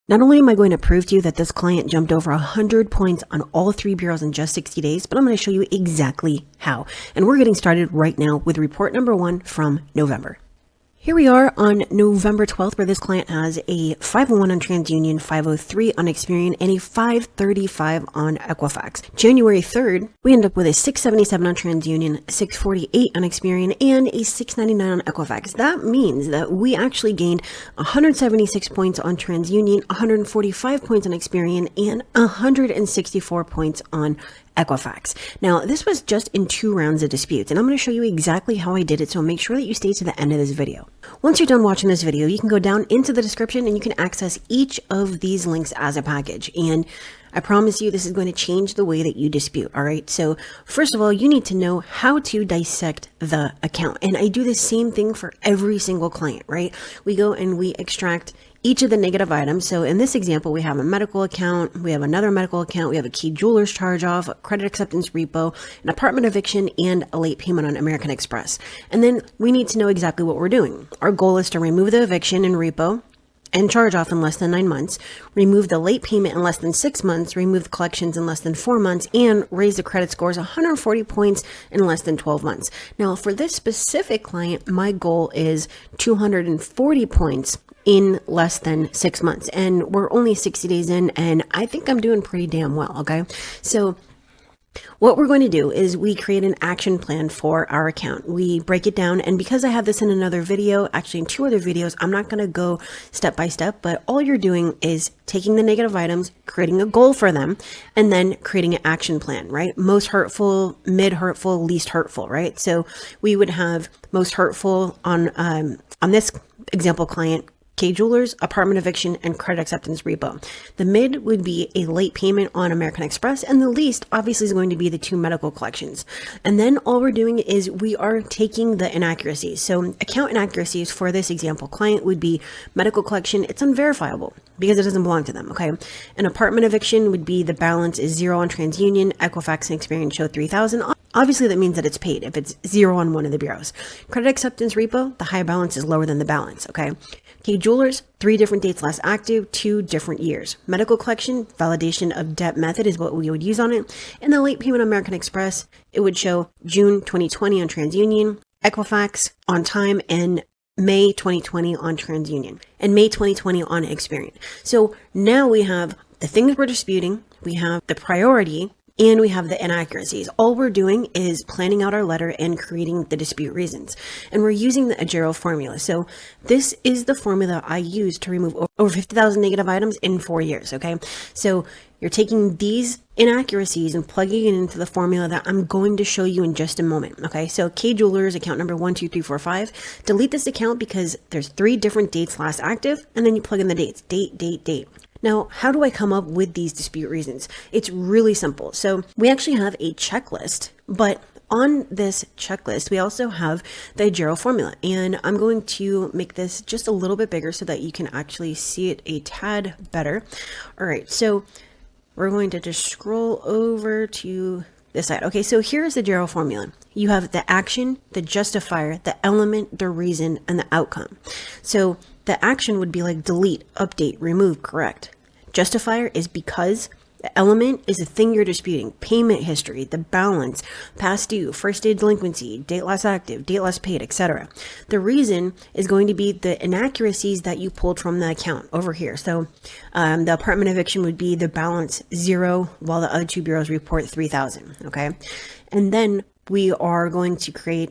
Not only am I going to prove to you that this client jumped over 100 points on all 3 bureaus in just 60 days, but I'm going to show you exactly how. And we're getting started right now with report number 1 from November. Here we are on November 12th, where this client has a 501 on TransUnion, 503 on Experian, and a 535 on Equifax. January 3rd, we end up with a 677 on TransUnion, 648 on Experian, and a 699 on Equifax. That means that we actually gained 176 points on TransUnion, 145 points on Experian, and 164 points on Equifax. Now, this was just in 2 rounds of disputes, and I'm going to show you exactly how I did it, so make sure that you stay to the end of this video. Once you're done watching this video, you can go down into the description and you can access each of these links as a package. And I promise you this is going to change the way that you dispute, all right? So first of all, you need to know how to dissect the account. And I do the same thing for every single client, right? We go and we extract each of the negative items. So in this example, we have a medical account, we have another medical account, we have a key jeweler's charge off, a credit acceptance repo, an apartment eviction, and a late payment on American Express. And then we need to know exactly what we're doing. Our goal is to remove the eviction and repo and charge off in less than 9 months, remove the late payment in less than 6 months, remove the collections in less than 4 months, and raise the credit scores 140 points in less than 12 months. Now, for this specific client, my goal is 240 points in less than 6 months. And we're only 60 days in, and I think I'm doing pretty damn well, okay? So what we're going to do is we create an action plan for our account. We break it down, and because I have this in another video, actually in 2 other videos, I'm not going to go step by step, but all you're doing is taking the negative items, creating a goal for them, and then creating an action plan, right? Most hurtful, mid hurtful, least hurtful, right? So we would have most hurtful on this example client, K Jewelers, apartment eviction, and credit acceptance repo. The mid would be a late payment on American Express, and the least obviously is going to be the 2 medical collections. And then all we're doing is we are taking the inaccuracies. So account inaccuracies for this example client would be medical collection. It's unverifiable because it doesn't belong to them, okay? An apartment eviction would be the balance is 0 on TransUnion, Equifax and Experian show 3,000. Obviously, that means that it's paid if it's 0 on one of the bureaus. Credit acceptance repo, the high balance is lower than the balance, okay? K Jewelers, 3 different dates last active, 2 different years. Medical collection, validation of debt method is what we would use on it. And the late payment on American Express, it would show June 2020 on TransUnion, Equifax on time, and May 2020 on TransUnion, and May 2020 on Experian. So now we have the things we're disputing, we have the priority, and we have the inaccuracies. All we're doing is planning out our letter and creating the dispute reasons. And we're using the Agero formula. So this is the formula I use to remove over 50,000 negative items in 4 years, okay? So you're taking these inaccuracies and plugging it into the formula that I'm going to show you in just a moment, okay? So K Jewelers, account number 12345. Delete this account because there's 3 different dates last active, and then you plug in the dates, date. Now, how do I come up with these dispute reasons? It's really simple. So we actually have a checklist, but on this checklist, we also have the Agero formula, and I'm going to make this just a little bit bigger so that you can actually see it a tad better. All right, so we're going to just scroll over to this side. Okay, so here's the Agero formula. You have the action, the justifier, the element, the reason, and the outcome. So the action would be like delete, update, remove, correct. Justifier is because. The element is the thing you're disputing, payment history, the balance, past due, first day delinquency, date last active, date last paid, etc. The reason is going to be the inaccuracies that you pulled from the account over here. So the apartment eviction would be the balance 0, while the other 2 bureaus report 3,000, okay? And then we are going to create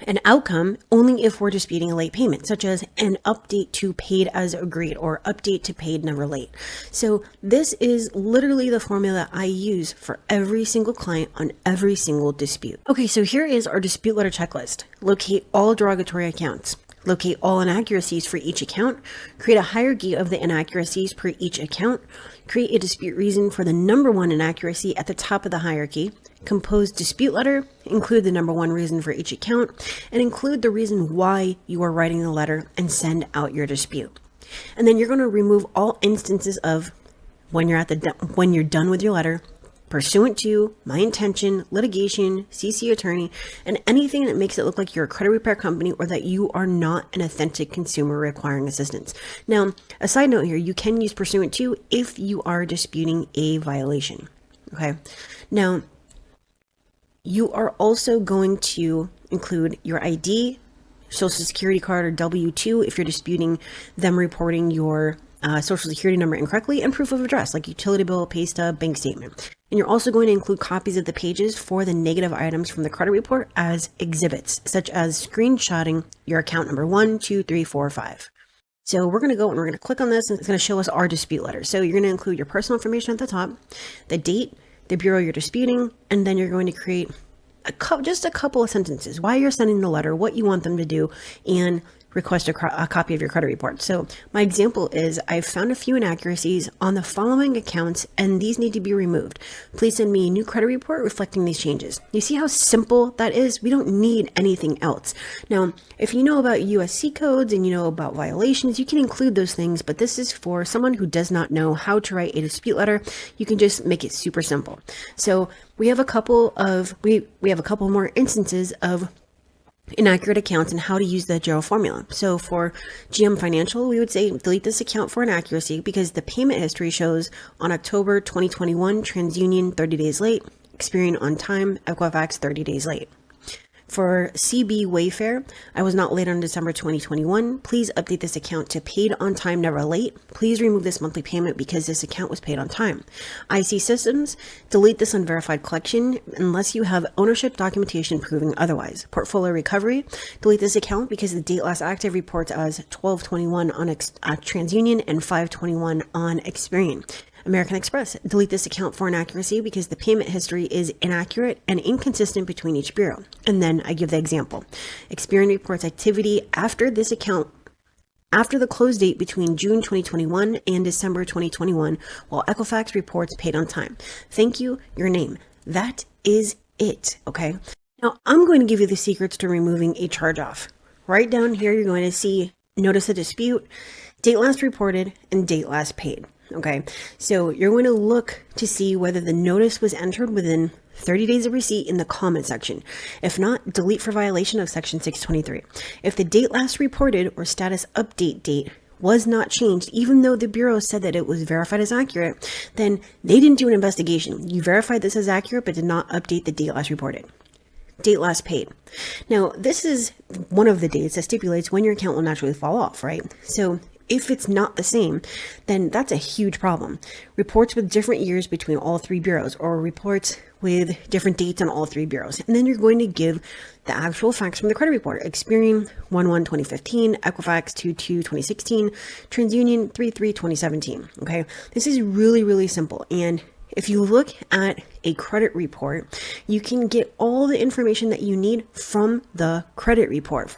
an outcome only if we're disputing a late payment, such as an update to paid as agreed or update to paid never late. So this is literally the formula I use for every single client on every single dispute. Okay, so here is our dispute letter checklist. Locate all derogatory accounts. Locate all inaccuracies for each account, create a hierarchy of the inaccuracies per each account, create a dispute reason for the number 1 inaccuracy at the top of the hierarchy, compose dispute letter, include the number 1 reason for each account, and include the reason why you are writing the letter, and send out your dispute. And then you're going to remove all instances of when you're done with your letter, pursuant to, my intention, litigation, CC attorney, and anything that makes it look like you're a credit repair company or that you are not an authentic consumer requiring assistance. Now, a side note here, you can use pursuant to if you are disputing a violation. Okay. Now, you are also going to include your ID, social security card, or W-2 if you're disputing them reporting your social security number incorrectly, and proof of address like utility bill, pay stub, bank statement. And you're also going to include copies of the pages for the negative items from the credit report as exhibits, such as screenshotting your account number 1, 2, 3, 4, 5. So we're going to go and we're going to click on this, and it's going to show us our dispute letter. So you're going to include your personal information at the top, the date, the bureau you're disputing, and then you're going to create just a couple of sentences, why you're sending the letter, what you want them to do, and request a copy of your credit report. So my example is I've found a few inaccuracies on the following accounts and these need to be removed. Please send me a new credit report reflecting these changes. You see how simple that is? We don't need anything else. Now, if you know about USC codes and you know about violations, you can include those things, but this is for someone who does not know how to write a dispute letter. You can just make it super simple. So we have a couple more instances of inaccurate accounts and how to use the JERO formula. So for GM Financial, we would say delete this account for inaccuracy because the payment history shows on October 2021, TransUnion 30 days late, Experian on time, Equifax 30 days late. For CB Wayfair, I was not late on December 2021. Please update this account to paid on time, never late. Please remove this monthly payment because this account was paid on time. IC Systems, delete this unverified collection unless you have ownership documentation proving otherwise. Portfolio Recovery, delete this account because the date last active reports as 12/21 on TransUnion and 5/21 on Experian. American Express, delete this account for inaccuracy because the payment history is inaccurate and inconsistent between each bureau. And then I give the example. Experian reports activity after this account after the close date between June 2021 and December 2021, while Equifax reports paid on time. Thank you, your name. That is it, okay? Now, I'm going to give you the secrets to removing a charge off. Right down here, you're going to see notice of dispute, date last reported, and date last paid. Okay, so you're going to look to see whether the notice was entered within 30 days of receipt in the comment section. If not, delete for violation of section 623. If the date last reported or status update date was not changed, even though the bureau said that it was verified as accurate, then they didn't do an investigation. You verified this as accurate, but did not update the date last reported. Date last paid. Now, this is one of the dates that stipulates when your account will naturally fall off, right? So if it's not the same, then that's a huge problem. Reports with different years between all three bureaus, or reports with different dates on all three bureaus. And then you're going to give the actual facts from the credit report. Experian 1/1/2015, Equifax 2/2/2016, TransUnion 3/3/2017. Okay, this is really, really simple. And if you look at a credit report, you can get all the information that you need from the credit report.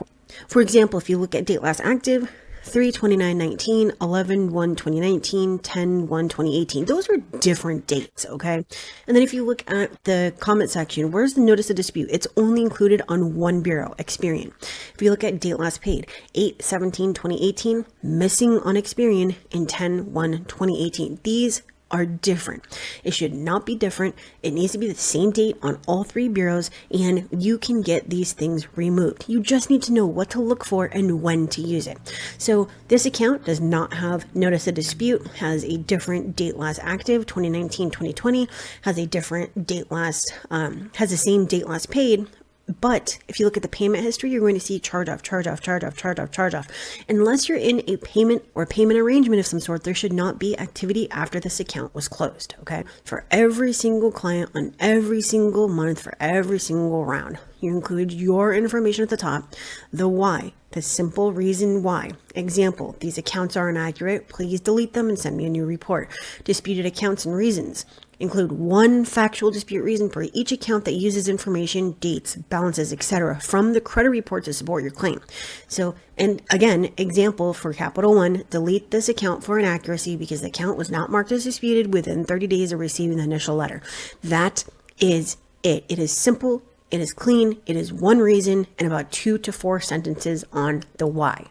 For example, if you look at date last active, 3/29/19, 11/1/2019, 10/1/2018. Those are different dates, okay? And then if you look at the comment section, where's the notice of dispute? It's only included on one bureau, Experian. If you look at date last paid, 8/17/2018, missing on Experian, and 10/1/2018. These are different. It should not be different. It needs to be the same date on all three bureaus, and you can get these things removed. You just need to know what to look for and when to use it. So this account does not have notice of dispute, has a different date last active, 2019-2020, has a different date last, has the same date last paid. But if you look at the payment history, you're going to see charge off. Unless you're in a payment or payment arrangement of some sort, there should not be activity after this account was closed, okay? For every single client on every single month for every single round, you include your information at the top, the why, the simple reason why. Example, these accounts are inaccurate. Please delete them and send me a new report. Disputed accounts and reasons. Include one factual dispute reason for each account that uses information, dates, balances, etc. from the credit report to support your claim. So, and again, example for Capital One, delete this account for inaccuracy because the account was not marked as disputed within 30 days of receiving the initial letter. That is it. It is simple. It is clean. It is one reason and about 2 to 4 sentences on the why.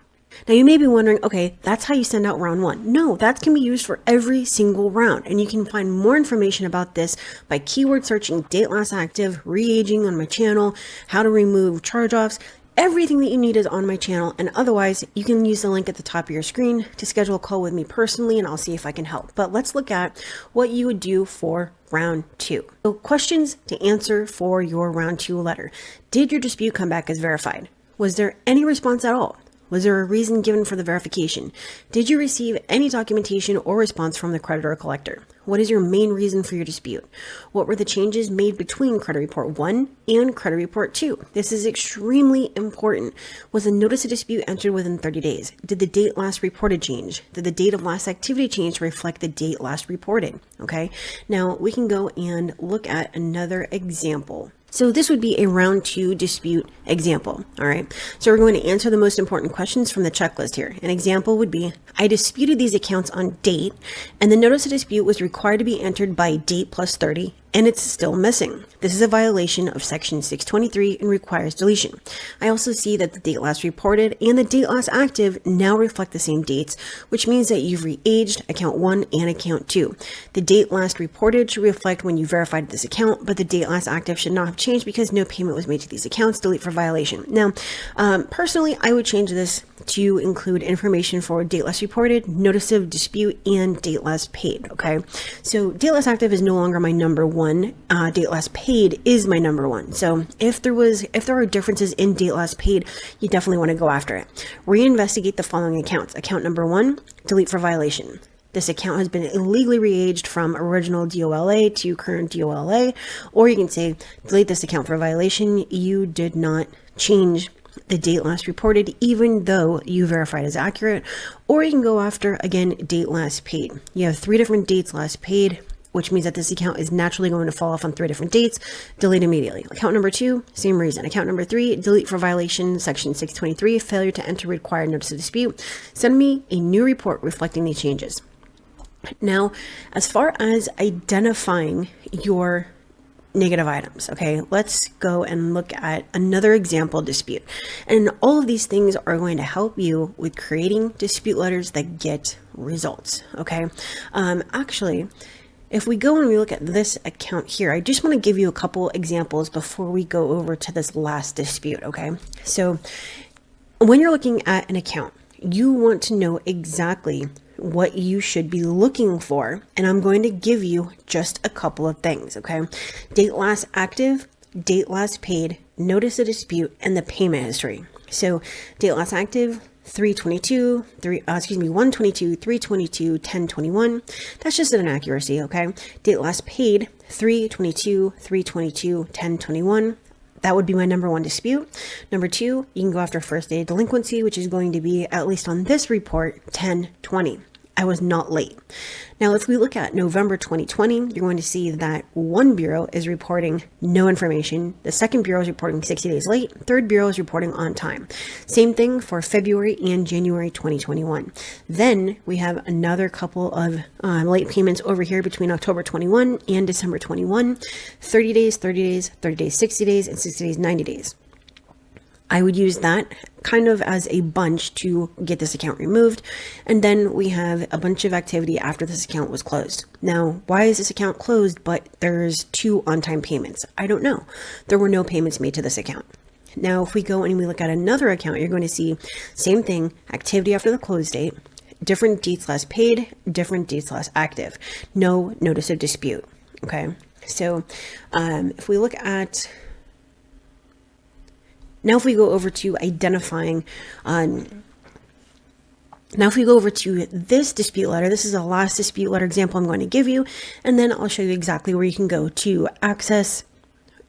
Now you may be wondering, okay, that's how you send out round 1. No, that can be used for every single round. And you can find more information about this by keyword searching date last active, re-aging on my channel, how to remove charge-offs. Everything that you need is on my channel, and otherwise you can use the link at the top of your screen to schedule a call with me personally, and I'll see if I can help. But let's look at what you would do for round 2. So questions to answer for your round 2 letter. Did your dispute come back as verified? Was there any response at all? Was there a reason given for the verification? Did you receive any documentation or response from the creditor or collector? What is your main reason for your dispute? What were the changes made between credit report 1 and credit report 2? This is extremely important. Was the notice of dispute entered within 30 days? Did the date last reported change? Did the date of last activity change to reflect the date last reported? Okay, now we can go and look at another example. So this would be a round 2 dispute example. All right. So we're going to answer the most important questions from the checklist here. An example would be, I disputed these accounts on date, and the notice of dispute was required to be entered by date plus 30, and it's still missing. This is a violation of section 623 and requires deletion. I also see that the date last reported and the date last active now reflect the same dates, which means that you've re-aged account 1 and account 2. The date last reported should reflect when you verified this account, but the date last active should not have changed because no payment was made to these accounts. Delete for violation. Now, personally, I would change this to include information for date last reported, notice of dispute, and date last paid. Okay, so date last active is no longer my number 1. Date last paid is my number 1. So if there are differences in date last paid, you definitely want to go after it. Reinvestigate the following accounts. Account number 1, delete for violation. This account has been illegally re-aged from original DOLA to current DOLA, or you can say delete this account for violation. You did not change the date last reported, even though you verified as accurate. Or you can go after, again, date last paid. You have 3 different dates last paid, which means that this account is naturally going to fall off on 3 different dates. Delete immediately. Account number 2, same reason. Account number 3, delete for violation, section 623, failure to enter required notice of dispute. Send me a new report reflecting these changes. Now, as far as identifying your negative items, okay, let's go and look at another example dispute. And all of these things are going to help you with creating dispute letters that get results, okay? Actually, if we go and we look at this account here, I just want to give you a couple examples before we go over to this last dispute, okay? So when you're looking at an account, you want to know exactly what you should be looking for, and I'm going to give you just a couple of things, okay? Date last active, date last paid, notice of dispute, and the payment history. So date last active, 122, 322, 1021. That's just an inaccuracy, okay? Date last paid, 322, 1021. That would be my number 1 dispute. Number 2, you can go after first day delinquency, which is going to be, at least on this report, 1020. I was not late. Now, if we look at November 2020, you're going to see that one bureau is reporting no information. The second bureau is reporting 60 days late. Third bureau is reporting on time. Same thing for February and January 2021. Then we have another couple of late payments over here between October 21 and December 21. 30 days, 30 days, 30 days, 60 days, and 60 days, 90 days. I would use that kind of as a bunch to get this account removed. And then we have a bunch of activity after this account was closed. Now, why is this account closed, but there's 2 on-time payments? I don't know. There were no payments made to this account. Now, if we go and we look at another account, you're going to see same thing, activity after the close date, different dates last paid, different dates last active, no notice of dispute. Okay. So if we look at, now if we go over to identifying, now if we go over to this dispute letter, this is the last dispute letter example I'm going to give you, and then I'll show you exactly where you can go to access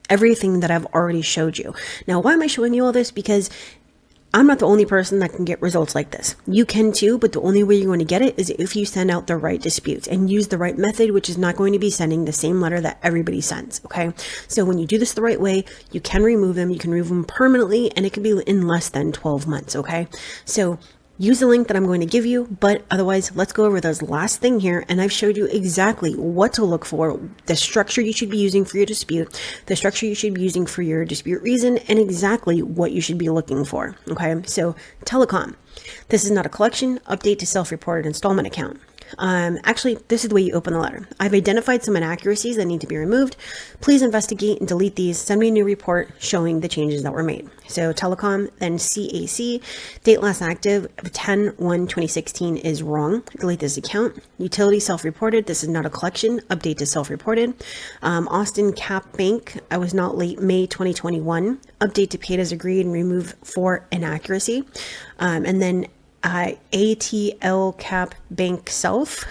everything that I've already showed you. Now, why am I showing you all this? Because I'm not the only person that can get results like this. You can too, but the only way you're going to get it is if you send out the right disputes and use the right method, which is not going to be sending the same letter that everybody sends, okay? So when you do this the right way, you can remove them, you can remove them permanently, and it can be in less than 12 months, okay? So use the link that I'm going to give you, but otherwise, let's go over this last thing here, and I've showed you exactly what to look for, the structure you should be using for your dispute, the structure you should be using for your dispute reason, and exactly what you should be looking for, okay? So telecom. This is not a collection. Update to self-reported installment account. Actually, this is the way you open the letter. I've identified some inaccuracies that need to be removed. Please investigate and delete these. Send me a new report showing the changes that were made. So telecom, then CAC, date last active of 10/1/2016 is wrong. Delete this account. Utility self-reported. This is not a collection. Update to self-reported. Austin Cap Bank, I was not late May 2021. Update to paid as agreed and remove for inaccuracy. And then ATL Cap Bank South,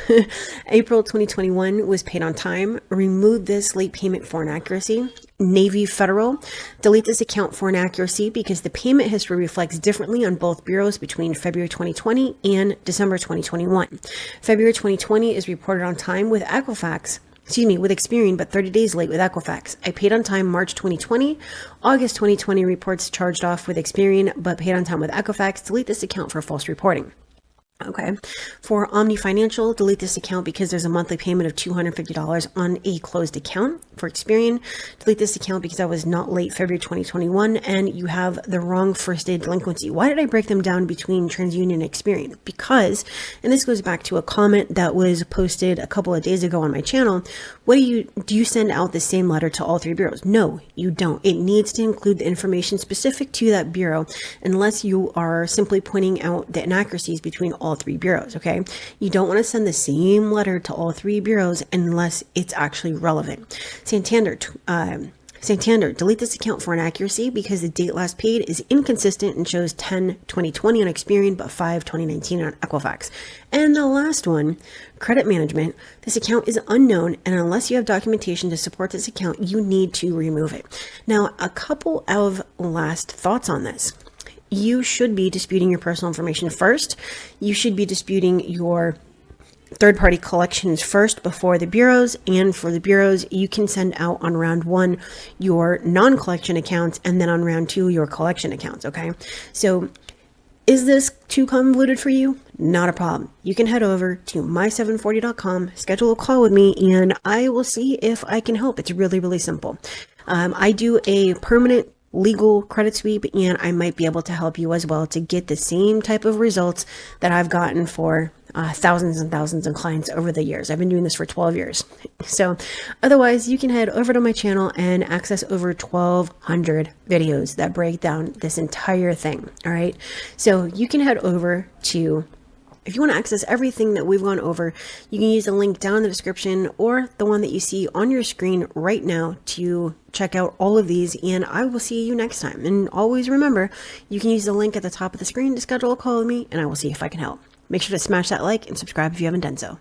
April 2021 was paid on time. Remove this late payment for inaccuracy. Navy Federal, delete this account for inaccuracy because the payment history reflects differently on both bureaus between February 2020 and December 2021. February 2020 is reported on time with with Experian, but 30 days late with Equifax. I paid on time March 2020. August 2020 reports charged off with Experian, but paid on time with Equifax. Delete this account for false reporting. Okay. For Omni Financial, delete this account because there's a monthly payment of $250 on a closed account. For Experian, delete this account because I was not late February 2021 and you have the wrong first day delinquency. Why did I break them down between TransUnion and Experian? Because, and this goes back to a comment that was posted a couple of days ago on my channel, do you send out the same letter to all three bureaus? No, you don't. It needs to include the information specific to that bureau unless you are simply pointing out the inaccuracies between all three bureaus, okay? You don't want to send the same letter to all three bureaus unless it's actually relevant. Santander, delete this account for inaccuracy because the date last paid is inconsistent and shows 10/2020 on Experian, but 5/2019 on Equifax. And the last one, credit management. This account is unknown, and unless you have documentation to support this account, you need to remove it. Now, a couple of last thoughts on this. You should be disputing your personal information first. You should be disputing your third-party collections first before the bureaus. And for the bureaus, you can send out on round 1 your non-collection accounts and then on round 2 your collection accounts, okay? So is this too convoluted for you? Not a problem. You can head over to my740.com, schedule a call with me, and I will see if I can help. It's really, really simple. I do a permanent legal credit sweep, and I might be able to help you as well to get the same type of results that I've gotten for thousands and thousands of clients over the years. I've been doing this for 12 years. So otherwise, you can head over to my channel and access over 1,200 videos that break down this entire thing. All right. So you can head over to, if you want to access everything that we've gone over, you can use the link down in the description or the one that you see on your screen right now to check out all of these, and I will see you next time. And always remember, you can use the link at the top of the screen to schedule a call with me, and I will see if I can help. Make sure to smash that like and subscribe if you haven't done so.